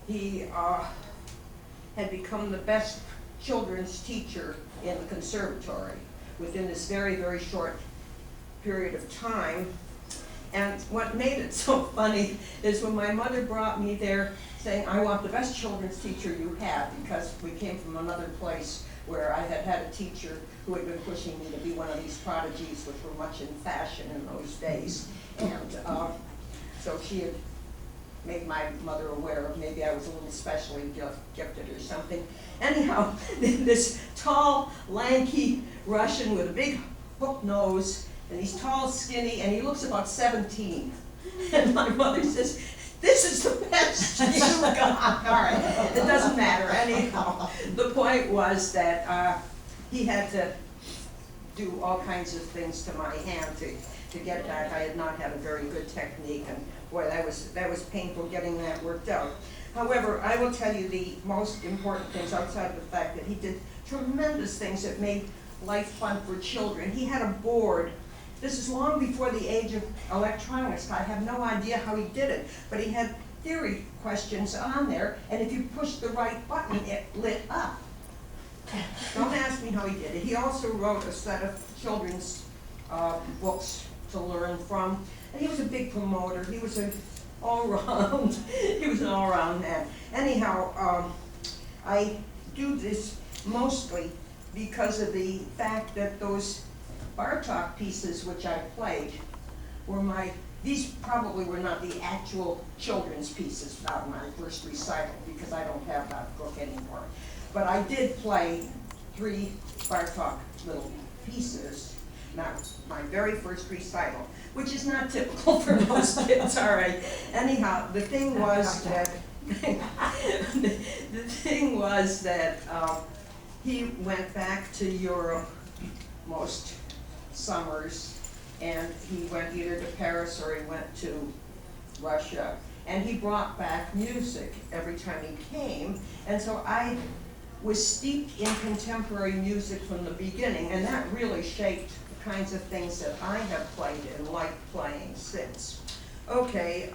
He had become the best children's teacher in the conservatory within this very, very short period of time. And what made it so funny is when my mother brought me there saying, I want the best children's teacher you have, because we came from another place where I had had a teacher who had been pushing me to be one of these prodigies, which were much in fashion in those days. And so she had made my mother aware of maybe I was a little specially gifted or something. Anyhow, this tall, lanky Russian with a big hook nose, and he's tall, skinny, and he looks about 17. And my mother says, this is the best you've got. All right, it doesn't matter. Anyhow, the point was that he had to do all kinds of things to my hand to get back. I had not had a very good technique, and boy, that was painful getting that worked out. However, I will tell you the most important things outside of the fact that he did tremendous things that made life fun for children. He had a board. This is long before the age of electronics. I have no idea how he did it, but he had theory questions on there, and if you pushed the right button, it lit up. Don't ask me how he did it. He also wrote a set of children's books to learn from, and he was a big promoter. He was an all-round, he was an all-round man. Anyhow, I do this mostly because of the fact that those Bartók pieces which I played were these probably were not the actual children's pieces out my first recital, because I don't have that book anymore. But I did play 3 Bartók little pieces, not my very first recital, which is not typical for most kids, all right. Anyhow, the thing was that, he went back to Europe most summers, and he went either to Paris or he went to Russia, and he brought back music every time he came, and so I was steeped in contemporary music from the beginning, and that really shaped the kinds of things that I have played and liked playing since. Okay,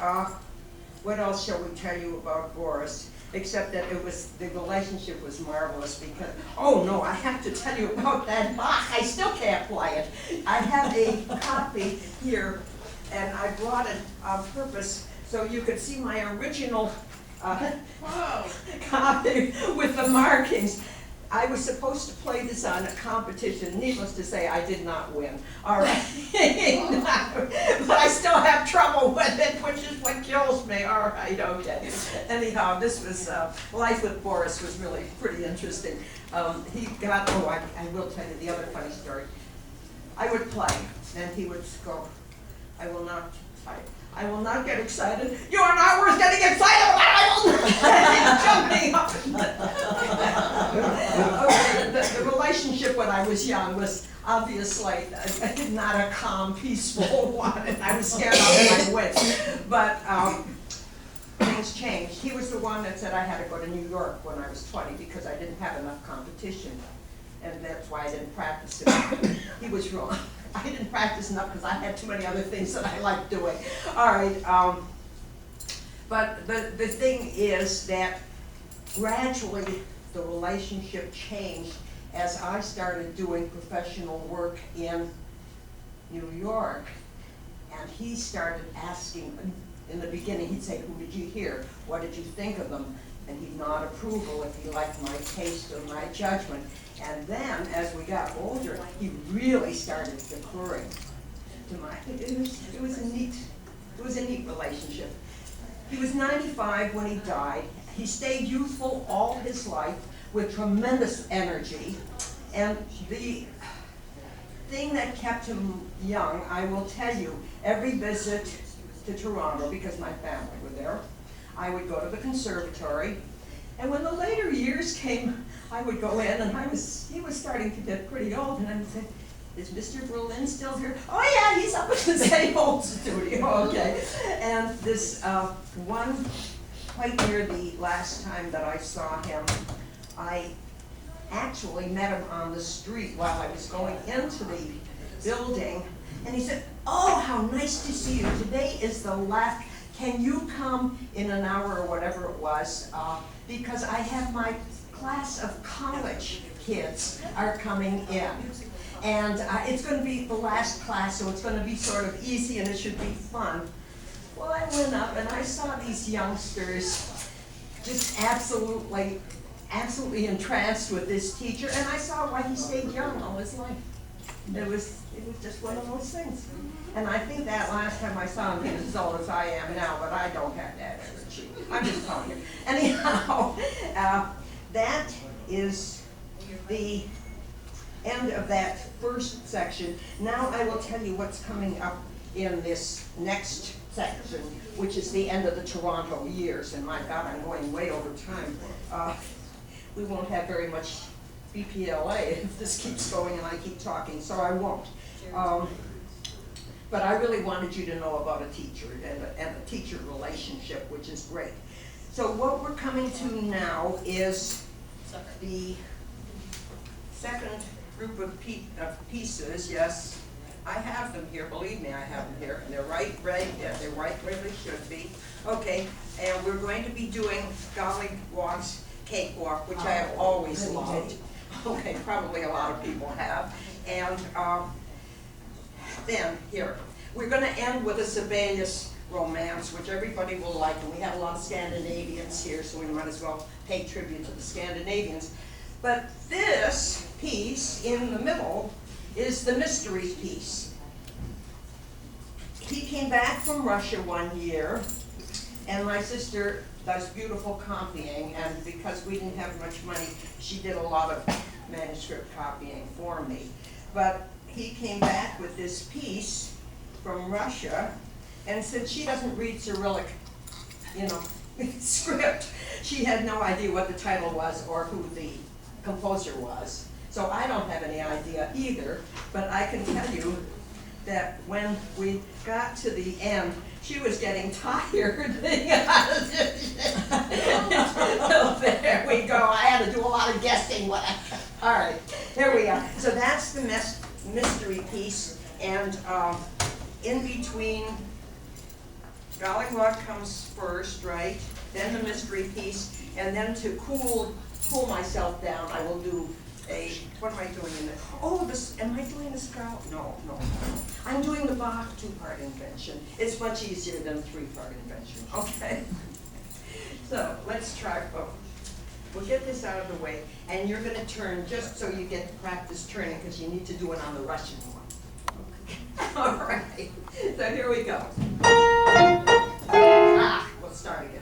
what else shall we tell you about Boris? Except that the relationship was marvelous, because, oh no, I have to tell you about that Bach. I still can't play it. I have a copy here, and I brought it on purpose so you could see my original copy with the markings. I was supposed to play this on a competition. Needless to say, I did not win. All right. But I still have trouble with it, which is what kills me. All right, okay. Anyhow, this was, life with Boris was really pretty interesting. He got, I will tell you the other funny story. I would play, and he would go, I will not get excited. You are not worth getting excited about. Jumping up. Okay, the relationship when I was young was obviously not a calm, peaceful one, and I was scared out of my wits. But things changed. He was the one that said I had to go to New York when I was 20 because I didn't have enough competition, and that's why I didn't practice it. He was wrong. I didn't practice enough because I had too many other things that I liked doing. All right, but the thing is that gradually the relationship changed as I started doing professional work in New York, and he started asking. In the beginning, he'd say, "Who did you hear? What did you think of them?" And he'd nod approval if he liked my taste or my judgment. And then, as we got older, he really started deferring to my. It was a neat relationship. He was 95 when he died. He stayed youthful all his life with tremendous energy, and the thing that kept him young, I will tell you, every visit to Toronto, because my family were there, I would go to the conservatory, and when the later years came, I would go in, and he was starting to get pretty old, and I would say, "Is Mr. Berlin still here?" "Oh yeah, he's up at the same old studio." Okay. And this one, quite near the last time that I saw him, I actually met him on the street while I was going into the building, and he said, "Oh, how nice to see you. Today is the last can you come in an hour or whatever it was, because I have my class of college kids are coming in. And it's going to be the last class, so it's going to be sort of easy and it should be fun. Well, I went up and I saw these youngsters just absolutely entranced with this teacher, and I saw why he stayed young all his life. It was just one of those things. And I think that last time I saw him, he was as old as I am now, but I don't have that energy. I'm just telling you. Anyhow, that is the end of that first section. Now I will tell you what's coming up in this next section, which is the end of the Toronto years. And my God, I'm going way over time. We won't have very much BPLA if this keeps going and I keep talking, so I won't. But I really wanted you to know about a teacher and a teacher relationship, which is great. So what we're coming to now is the second group of pieces. Yes, I have them here. Believe me, I have them here. And they're right where they should be. Okay, and we're going to be doing Golliwog's Cakewalk, which I have always loved. Okay, probably a lot of people have. And then here, we're going to end with a Sibelius romance, which everybody will like. And we have a lot of Scandinavians here, so we might as well pay tribute to the Scandinavians. But this piece in the middle is the mystery piece. He came back from Russia one year, and my sister does beautiful copying, and because we didn't have much money, she did a lot of manuscript copying for me. But he came back with this piece from Russia and said she doesn't read Cyrillic, script. She had no idea what the title was or who the composer was. So I don't have any idea either, but I can tell you that when we got to the end, she was getting tired. So there we go. I had to do a lot of guessing. All right, here we are. So that's the mystery piece, and in between, Golliwog comes first, right? Then the mystery piece, and then to cool myself down, I will do what am I doing in this? Oh, am I doing the Sprout? No. I'm doing the Bach two-part invention. It's much easier than a three-part invention, okay? So, let's try both. We'll get this out of the way, and you're going to turn just so you get to practice turning, because you need to do it on the Russian one. Okay. All right, so here we go. We'll start again.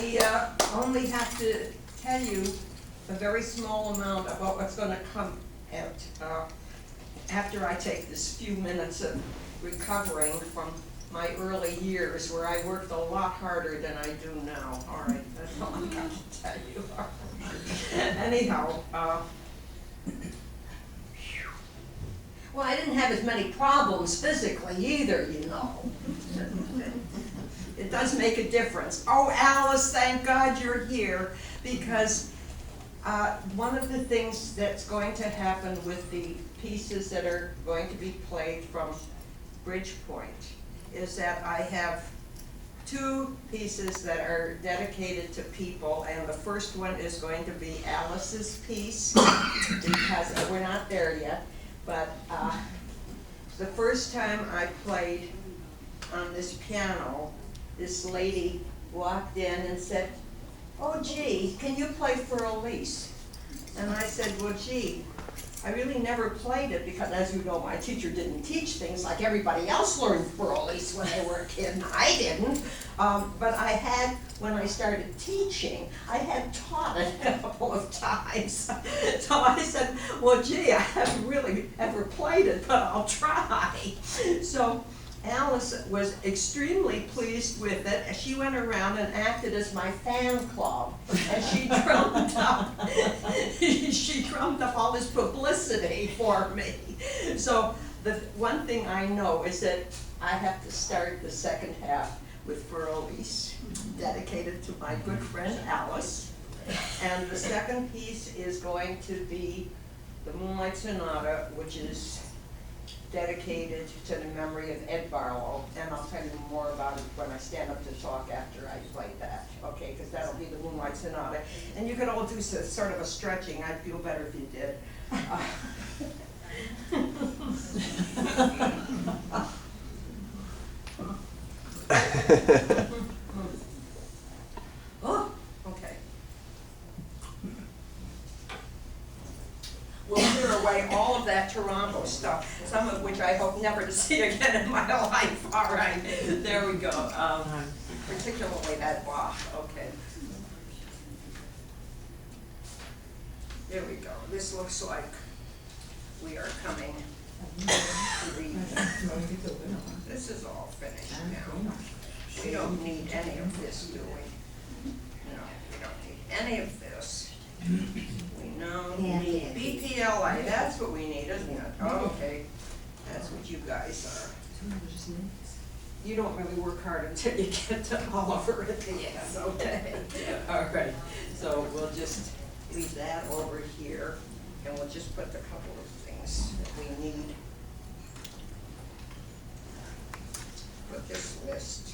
I only have to tell you a very small amount about what's going to come out after I take this few minutes of recovering from my early years where I worked a lot harder than I do now. All right, that's all I've got to tell you. Anyhow, well, I didn't have as many problems physically either, you know. It does make a difference. Oh, Alice, thank God you're here, because one of the things that's going to happen with the pieces that are going to be played from Bridgepoint is that I have two pieces that are dedicated to people, and the first one is going to be Alice's piece, because we're not there yet, but the first time I played on this piano, this lady walked in and said, "Oh gee, can you play for Elise?" And I said, "Well gee, I really never played it because, as you know, my teacher didn't teach things like everybody else learned for Elise when they were a kid, and I didn't. But I had, when I started teaching, I had taught it a couple of times. So I said, well gee, I haven't really ever played it, but I'll try." So Alice was extremely pleased with it. She went around and acted as my fan club, and she drummed up all this publicity for me. So the one thing I know is that I have to start the second half with For Elise, dedicated to my good friend Alice. And the second piece is going to be the Moonlight Sonata, which is dedicated to the memory of Ed Barlow, and I'll tell you more about it when I stand up to talk after I play that, okay, because that'll be the Moonlight Sonata. And you could all do sort of a stretching. I'd feel better if you did. Oh, okay. We'll clear away all of that Toronto stuff, some of which I hope never to see again in my life. All right, there we go. Particularly that Bach, okay. There we go. This looks like we are coming to the, this is all finished now. We don't need any of this, do we? No, we don't need any of this. We know we need BPLA, that's what we need, isn't it? Okay, that's what you guys are. You don't really work hard until you get to Oliver at the end, okay? All right, so we'll just leave that over here, and we'll just put a couple of things that we need. Put this list